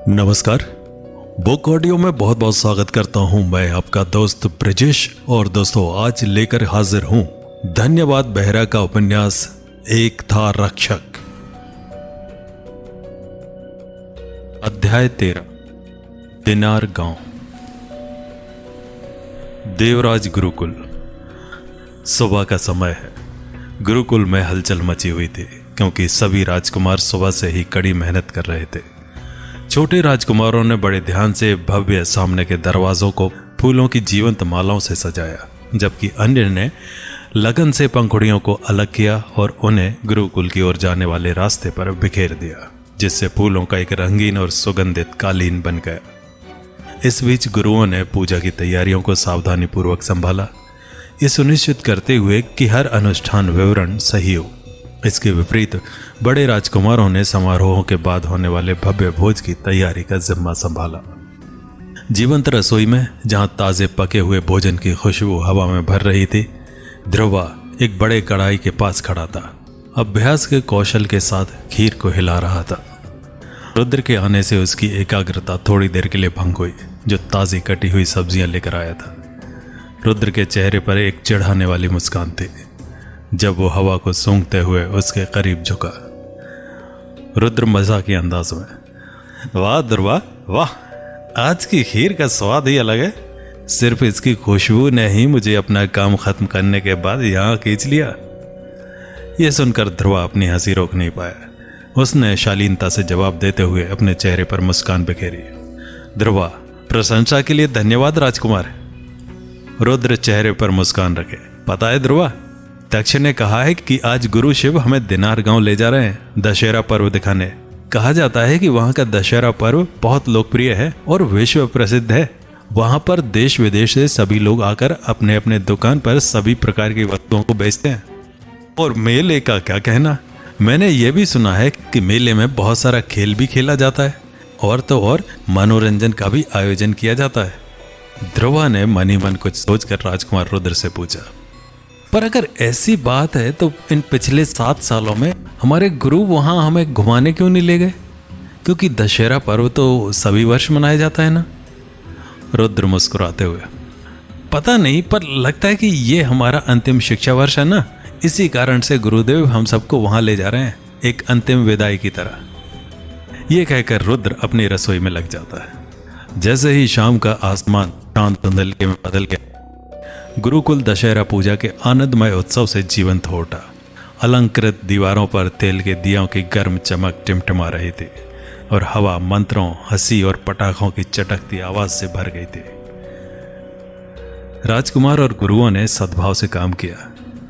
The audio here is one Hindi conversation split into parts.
नमस्कार। बुक ऑडियो में बहुत बहुत स्वागत करता हूं। मैं आपका दोस्त ब्रजेश और दोस्तों आज लेकर हाजिर हूं धन्यवाद बेहरा का उपन्यास एक था रक्षक। अध्याय 13 दिनार गांव। देवराज गुरुकुल। सुबह का समय है। गुरुकुल में हलचल मची हुई थी क्योंकि सभी राजकुमार सुबह से ही कड़ी मेहनत कर रहे थे। छोटे राजकुमारों ने बड़े ध्यान से भव्य सामने के दरवाजों को फूलों की जीवंत मालाओं से सजाया, जबकि अन्य ने लगन से पंखुड़ियों को अलग किया और उन्हें गुरुकुल की ओर जाने वाले रास्ते पर बिखेर दिया, जिससे फूलों का एक रंगीन और सुगंधित कालीन बन गया। इस बीच गुरुओं ने पूजा की तैयारियों को सावधानी पूर्वक संभाला, ये सुनिश्चित करते हुए कि हर अनुष्ठान विवरण सही हो। इसके विपरीत बड़े राजकुमारों ने समारोहों के बाद होने वाले भव्य भोज की तैयारी का जिम्मा संभाला। जीवंत रसोई में जहां ताजे पके हुए भोजन की खुशबू हवा में भर रही थी, ध्रुवा एक बड़े कढ़ाई के पास खड़ा था। अभ्यास के कौशल के साथ खीर को हिला रहा था। रुद्र के आने से उसकी एकाग्रता थोड़ी देर के लिए भंग हुई, जो ताजी कटी हुई सब्जियां लेकर आया था। रुद्र के चेहरे पर एक चिढ़ाने वाली मुस्कान थी जब वो हवा को सूंघते हुए उसके करीब झुका। रुद्र मजाकी अंदाज में, वाह ध्रुवा वाह, आज की खीर का स्वाद ही अलग है। सिर्फ इसकी खुशबू ने ही मुझे अपना काम खत्म करने के बाद यहाँ खींच लिया। यह सुनकर ध्रुवा अपनी हंसी रोक नहीं पाया। उसने शालीनता से जवाब देते हुए अपने चेहरे पर मुस्कान बिखेरी। ध्रुवा, प्रशंसा के लिए धन्यवाद राजकुमार। रुद्र चेहरे पर मुस्कान रखे, पता है ध्रुवा, दक्ष ने कहा है कि आज गुरु शिव हमें दिनार गांव ले जा रहे हैं दशहरा पर्व दिखाने। कहा जाता है कि वहां का दशहरा पर्व बहुत लोकप्रिय है और विश्व प्रसिद्ध है। वहां पर देश विदेश से सभी लोग आकर अपने अपने दुकान पर सभी प्रकार की वस्तुओं को बेचते हैं। और मेले का क्या कहना, मैंने ये भी सुना है कि मेले में बहुत सारा खेल भी खेला जाता है और तो और मनोरंजन का भी आयोजन किया जाता है। ध्रुवा ने मन ही मन कुछ सोचकर राजकुमार रुद्र से पूछा, पर अगर ऐसी बात है तो इन पिछले 7 सालों में हमारे गुरु वहां हमें घुमाने क्यों नहीं ले गए? क्योंकि दशहरा पर्व तो सभी वर्ष मनाया जाता है ना। रुद्र मुस्कुराते हुए, पता नहीं, पर लगता है कि ये हमारा अंतिम शिक्षा वर्ष है ना, इसी कारण से गुरुदेव हम सबको वहां ले जा रहे हैं, एक अंतिम विदाई की तरह। ये कहकर रुद्र अपनी रसोई में लग जाता है। जैसे ही शाम का आसमान शांत धुंधले में बदल गया, गुरुकुल दशहरा पूजा के आनंदमय उत्सव से जीवंत हो उठा। अलंकृत दीवारों पर तेल के दियों की गर्म चमक टिमटिमा रही थी और हवा मंत्रों, हंसी और पटाखों की चटकती आवाज से भर गई थी। राजकुमार और गुरुओं ने सद्भाव से काम किया।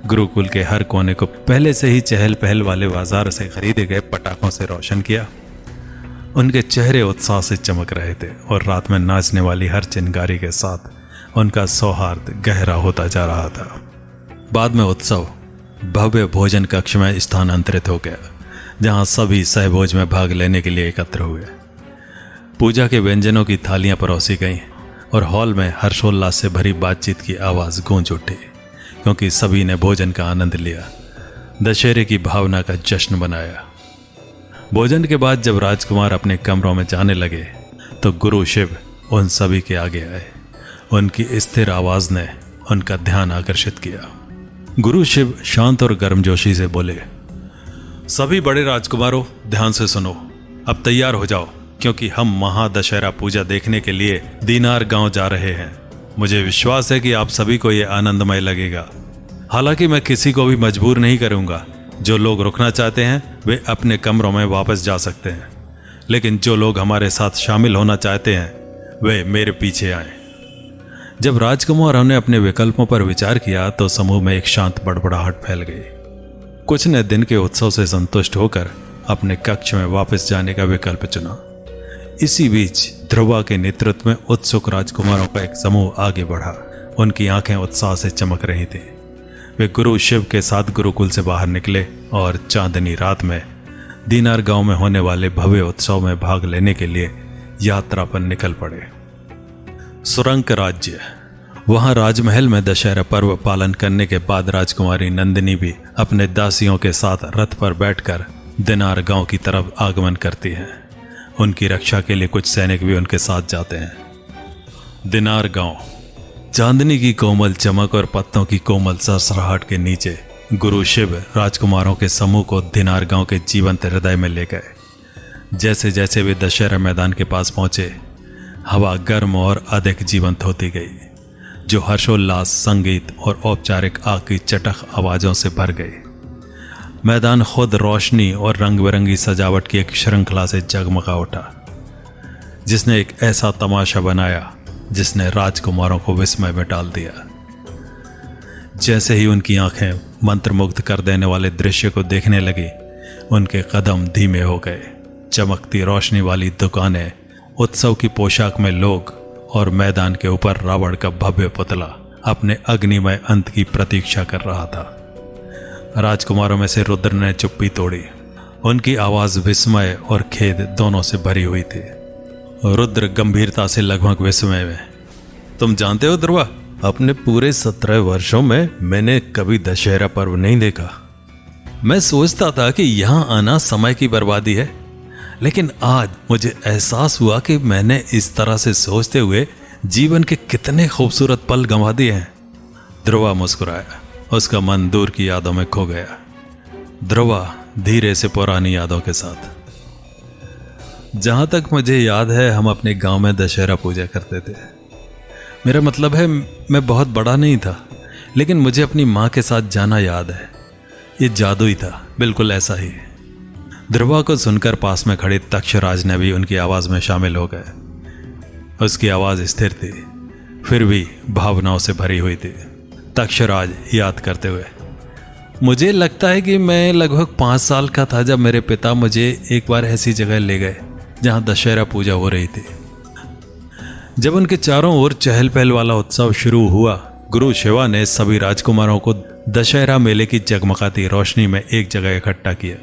गुरुकुल के हर कोने को पहले से ही चहल पहल वाले बाजार से खरीदे गए पटाखों से रोशन किया। उनके चेहरे उत्साह से चमक रहे थे और रात में नाचने वाली हर चिंगारी के साथ उनका सौहार्द गहरा होता जा रहा था। बाद में उत्सव भव्य भोजन कक्ष में स्थानांतरित हो गया, जहां सभी सहभोज में भाग लेने के लिए एकत्र हुए। पूजा के व्यंजनों की थालियां परोसी गईं और हॉल में हर्षोल्लास से भरी बातचीत की आवाज गूंज उठी, क्योंकि सभी ने भोजन का आनंद लिया, दशहरे की भावना का जश्न बनाया। भोजन के बाद जब राजकुमार अपने कमरों में जाने लगे तो गुरु शिव उन सभी के आगे आए। उनकी स्थिर आवाज ने उनका ध्यान आकर्षित किया। गुरु शिव शांत और गर्मजोशी से बोले, सभी बड़े राजकुमारों, ध्यान से सुनो। अब तैयार हो जाओ, क्योंकि हम महादशहरा पूजा देखने के लिए दिनार गांव जा रहे हैं। मुझे विश्वास है कि आप सभी को यह आनंदमय लगेगा। हालांकि मैं किसी को भी मजबूर नहीं करूंगा। जो लोग रुकना चाहते हैं वे अपने कमरों में वापस जा सकते हैं, लेकिन जो लोग हमारे साथ शामिल होना चाहते हैं वे मेरे पीछे आए। जब राजकुमारों ने अपने विकल्पों पर विचार किया तो समूह में एक शांत बड़बड़ाहट फैल गई। कुछ ने दिन के उत्सव से संतुष्ट होकर अपने कक्ष में वापस जाने का विकल्प चुना। इसी बीच ध्रुवा के नेतृत्व में उत्सुक राजकुमारों का एक समूह आगे बढ़ा। उनकी आंखें उत्साह से चमक रही थी। वे गुरु शिव के साथ गुरुकुल से बाहर निकले और चांदनी रात में दिनार गांव में होने वाले भव्य उत्सव में भाग लेने के लिए यात्रा पर निकल पड़े। सुरंग राज्य। वहां राजमहल में दशहरा पर्व पालन करने के बाद राजकुमारी नंदिनी भी अपने दासियों के साथ रथ पर बैठकर दिनार गांव की तरफ आगमन करती है। उनकी रक्षा के लिए कुछ सैनिक भी उनके साथ जाते हैं। दिनार गांव। चांदनी की कोमल चमक और पत्तों की कोमल सरसराहट के नीचे गुरु शिव राजकुमारों के समूह को दिनार गांव के जीवंत हृदय में ले गए। जैसे जैसे वे दशहरा मैदान के पास पहुंचे, हवा गर्म और अधिक जीवंत होती गई, जो हर्षोल्लास, संगीत और औपचारिक आग की चटख आवाजों से भर गई। मैदान खुद रोशनी और रंग बिरंगी सजावट की एक श्रृंखला से जगमगा उठा, जिसने एक ऐसा तमाशा बनाया जिसने राजकुमारों को विस्मय में डाल दिया। जैसे ही उनकी आंखें मंत्रमुग्ध कर देने वाले दृश्य को देखने लगी, उनके कदम धीमे हो गए। चमकती रोशनी वाली दुकानें, उत्सव की पोशाक में लोग और मैदान के ऊपर रावण का भव्य पुतला अपने अग्निमय अंत की प्रतीक्षा कर रहा था। राजकुमारों में से रुद्र ने चुप्पी तोड़ी। उनकी आवाज विस्मय और खेद दोनों से भरी हुई थी। रुद्र गंभीरता से लगभग विस्मय में, तुम जानते हो ध्रुवा, अपने पूरे 17 वर्षों में मैंने कभी दशहरा पर्व नहीं देखा। मैं सोचता था कि यहां आना समय की बर्बादी है, लेकिन आज मुझे एहसास हुआ कि मैंने इस तरह से सोचते हुए जीवन के कितने खूबसूरत पल गंवा दिए हैं। ध्रुवा मुस्कुराया। उसका मन दूर की यादों में खो गया। ध्रुवा धीरे से पुरानी यादों के साथ, जहां तक मुझे याद है हम अपने गांव में दशहरा पूजा करते थे। मेरा मतलब है मैं बहुत बड़ा नहीं था, लेकिन मुझे अपनी माँ के साथ जाना याद है। ये जादू ही था, बिल्कुल ऐसा ही। ध्रुवा को सुनकर पास में खड़े तक्षराज ने भी उनकी आवाज में शामिल हो गए। उसकी आवाज स्थिर थी, फिर भी भावनाओं से भरी हुई थी। तक्षराज याद करते हुए, मुझे लगता है कि मैं लगभग 5 साल का था जब मेरे पिता मुझे एक बार ऐसी जगह ले गए जहां दशहरा पूजा हो रही थी। जब उनके चारों ओर चहल पहल वाला उत्सव शुरू हुआ, गुरु शिवा ने सभी राजकुमारों को दशहरा मेले की जगमगाती रोशनी में एक जगह इकट्ठा किया।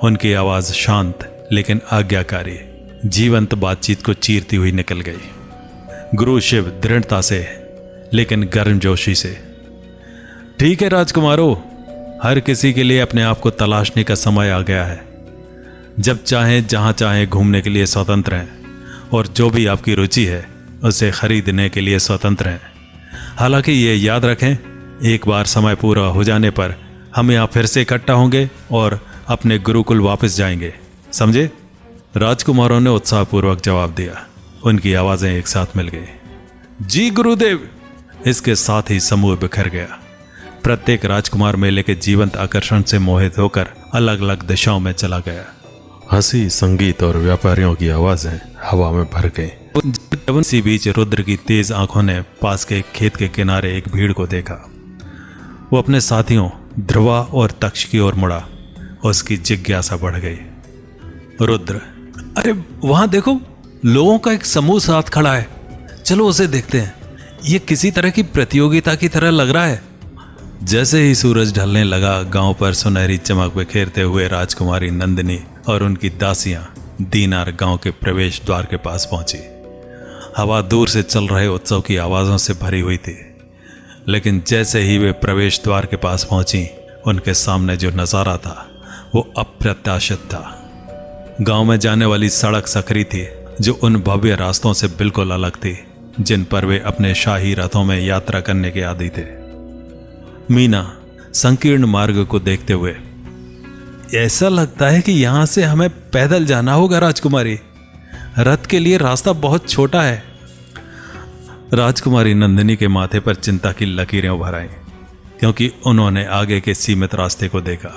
उनकी आवाज शांत लेकिन आज्ञाकारी, जीवंत बातचीत को चीरती हुई निकल गई। गुरु शिव दृढ़ता से लेकिन गर्मजोशी से, ठीक है राजकुमारों, हर किसी के लिए अपने आप को तलाशने का समय आ गया है। जब चाहें जहां चाहें घूमने के लिए स्वतंत्र हैं, और जो भी आपकी रुचि है उसे खरीदने के लिए स्वतंत्र हैं। हालांकि ये याद रखें, एक बार समय पूरा हो जाने पर हम यहाँ फिर से इकट्ठा होंगे और अपने गुरुकुल वापस जाएंगे, समझे? राजकुमारों ने उत्साहपूर्वक जवाब दिया। उनकी आवाजें एक साथ मिल गई। जी गुरुदेव। इसके साथ ही समूह बिखर गया। प्रत्येक राजकुमार मेले के जीवंत आकर्षण से मोहित होकर अलग अलग दिशाओं में चला गया। हंसी, संगीत और व्यापारियों की आवाजें हवा में भर गई। इसी बीच रुद्र की तेज आंखों ने पास के खेत के किनारे एक भीड़ को देखा। वो अपने साथियों ध्रुवा और तक्ष की ओर मुड़ा। उसकी जिज्ञासा बढ़ गई। रुद्र, अरे वहां देखो, लोगों का एक समूह साथ खड़ा है, चलो उसे देखते हैं। ये किसी तरह की प्रतियोगिता की तरह लग रहा है। जैसे ही सूरज ढलने लगा, गांव पर सुनहरी चमक बिखेरते हुए राजकुमारी नंदिनी और उनकी दासियां दीनार गांव के प्रवेश द्वार के पास पहुंची। हवा दूर से चल रहे उत्सव की आवाजों से भरी हुई थी, लेकिन जैसे ही वे प्रवेश द्वार के पास पहुंची, उनके सामने जो नजारा था वो अप्रत्याशित था। गांव में जाने वाली सड़क सकरी थी, जो उन भव्य रास्तों से बिल्कुल अलग थी जिन पर वे अपने शाही रथों में यात्रा करने के आदी थे। मीना संकीर्ण मार्ग को देखते हुए, ऐसा लगता है कि यहां से हमें पैदल जाना होगा राजकुमारी, रथ के लिए रास्ता बहुत छोटा है। राजकुमारी नंदिनी के माथे पर चिंता की लकीरें उभर आईं, क्योंकि उन्होंने आगे के सीमित रास्ते को देखा।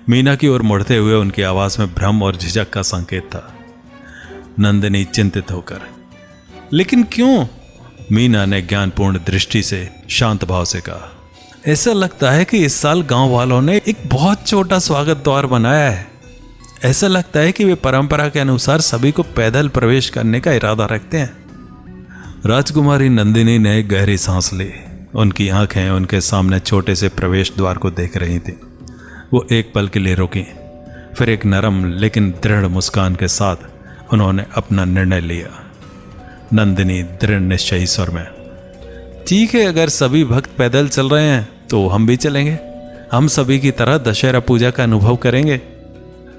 मीना की ओर मुड़ते हुए उनकी आवाज में भ्रम और झिझक का संकेत था। नंदिनी चिंतित होकर, लेकिन क्यों? मीना ने ज्ञानपूर्ण दृष्टि से शांत भाव से कहा, ऐसा लगता है कि इस साल गांव वालों ने एक बहुत छोटा स्वागत द्वार बनाया है। ऐसा लगता है कि वे परंपरा के अनुसार सभी को पैदल प्रवेश करने का इरादा रखते हैं। राजकुमारी नंदिनी ने गहरी सांस ली। उनकी आंखें उनके सामने छोटे से प्रवेश द्वार को देख रही थी। वो एक पल के लिए रुकी, फिर एक नरम लेकिन दृढ़ मुस्कान के साथ उन्होंने अपना निर्णय लिया। नंदिनी दृढ़ निश्चयी स्वर में, ठीक है, अगर सभी भक्त पैदल चल रहे हैं तो हम भी चलेंगे। हम सभी की तरह दशहरा पूजा का अनुभव करेंगे।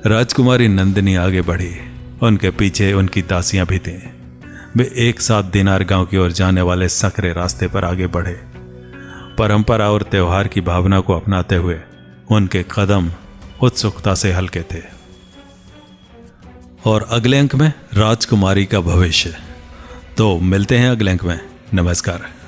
राजकुमारी नंदिनी आगे बढ़ी। उनके पीछे उनकी दासियां भी थीं। वे एक साथ दिनार गांव की ओर जाने वाले संकरे रास्ते पर आगे बढ़े। परंपरा और त्योहार की भावना को अपनाते हुए उनके कदम उत्सुकता से हल्के थे। और अगले अंक में राजकुमारी का भविष्य। तो मिलते हैं अगले अंक में। नमस्कार।